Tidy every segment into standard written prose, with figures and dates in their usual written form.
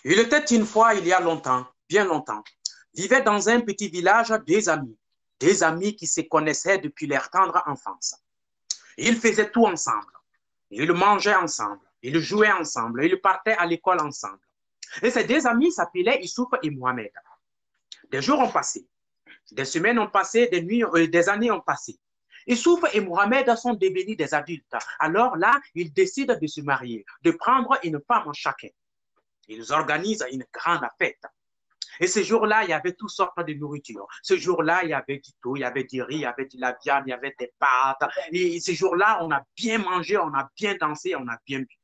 Il était une fois, il y a longtemps, bien longtemps, vivaient dans un petit village des amis qui se connaissaient depuis leur tendre enfance. Ils faisaient tout ensemble. Ils mangeaient ensemble. Ils jouaient ensemble. Ils partaient à l'école ensemble. Et ces deux amis s'appelaient Issouf et Mohamed. Des jours ont passé, des semaines ont passé, des nuits, des années ont passé. Issouf et Mohamed sont devenus des adultes. Alors là, ils décident de se marier, de prendre une femme chacun. Ils organisent une grande fête. Et ce jour-là, il y avait toutes sortes de nourriture. Ce jour-là, il y avait du tout, il y avait du riz, il y avait de la viande, il y avait des pâtes. Et ce jour-là, on a bien mangé, on a bien dansé, on a bien bu.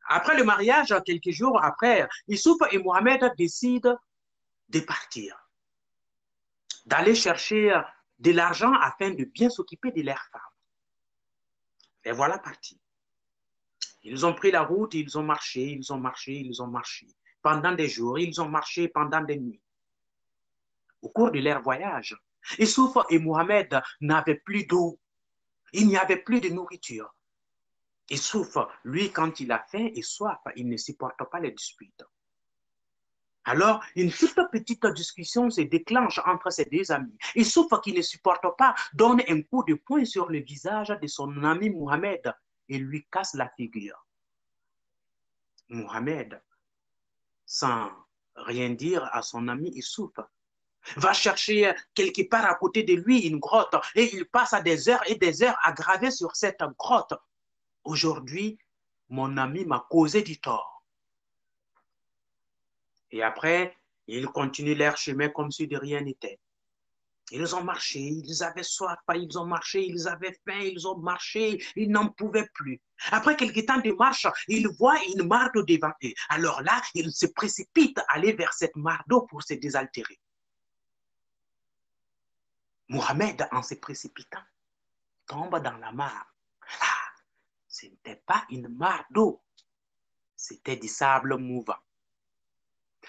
Après le mariage, quelques jours après, Issouf et Mohamed décident de partir, d'aller chercher de l'argent afin de bien s'occuper de leurs femmes. Et voilà parti. Ils ont pris la route, ils ont marché, ils ont marché, ils ont marché. Pendant des jours, ils ont marché pendant des nuits. Au cours de leur voyage, Issouf et Mohamed n'avaient plus d'eau. Il n'y avait plus de nourriture. Issouf, lui, quand il a faim et soif, il ne supporte pas les disputes. Alors, une toute petite discussion se déclenche entre ces deux amis. Issouf, qui ne supporte pas, donne un coup de poing sur le visage de son ami Mohamed et lui casse la figure. Mohamed, sans rien dire à son ami Issouf, va chercher quelque part à côté de lui une grotte et il passe des heures et des heures à graver sur cette grotte. Aujourd'hui, mon ami m'a causé du tort. Et après, ils continuent leur chemin comme si de rien n'était. Ils ont marché, ils avaient soif, ils ont marché, ils avaient faim, ils ont marché, ils n'en pouvaient plus. Après quelques temps de marche, ils voient une mare d'eau devant eux. Alors là, ils se précipitent à aller vers cette mare d'eau pour se désaltérer. Mohamed, en se précipitant, tombe dans la mare. Ah, ce n'était pas une mare d'eau, c'était du sable mouvant.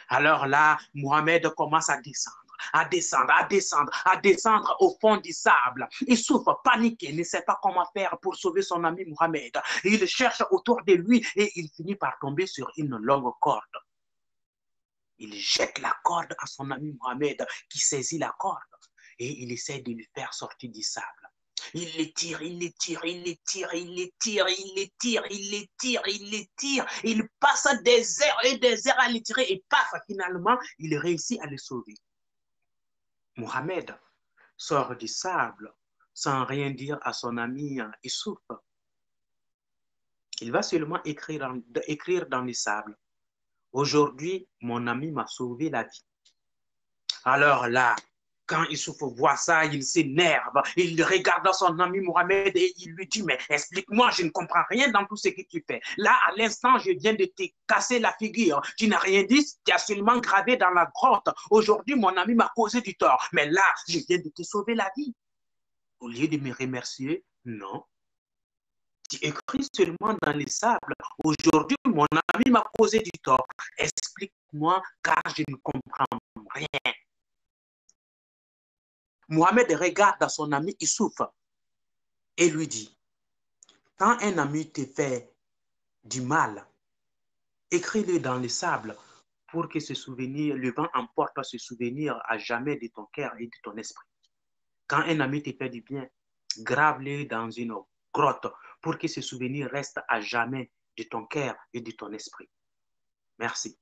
Alors là, Mohamed commence à descendre, à descendre, à descendre, à descendre au fond du sable. Il souffre, paniqué, ne sait pas comment faire pour sauver son ami Mohamed. Il cherche autour de lui et il finit par tomber sur une longue corde. Il jette la corde à son ami Mohamed qui saisit la corde et il essaie de lui faire sortir du sable. Il les tire, il les tire, il les tire, il les tire, il les tire, il les tire, il les tire. Il passe des heures et des heures à les tirer et paf, finalement, il réussit à les sauver. Mohamed sort du sable sans rien dire à son ami Issouf. Il va seulement écrire dans le sable. Aujourd'hui, mon ami m'a sauvé la vie. Alors là, quand Issouf voit ça, il s'énerve. Il regarde son ami Mohamed et il lui dit, mais explique-moi, je ne comprends rien dans tout ce que tu fais. Là, à l'instant, je viens de te casser la figure. Tu n'as rien dit, tu as seulement gravé dans la grotte. Aujourd'hui, mon ami m'a causé du tort. Mais là, je viens de te sauver la vie. Au lieu de me remercier, non. Tu écris seulement dans les sables. Aujourd'hui, mon ami m'a causé du tort. Explique-moi, car je ne comprends rien. Mohamed regarde son ami Issouf et lui dit, quand un ami te fait du mal, écris-le dans le sable pour que ce souvenir, le vent emporte ce souvenir à jamais de ton cœur et de ton esprit. Quand un ami te fait du bien, grave-le dans une grotte pour que ce souvenir reste à jamais de ton cœur et de ton esprit. Merci.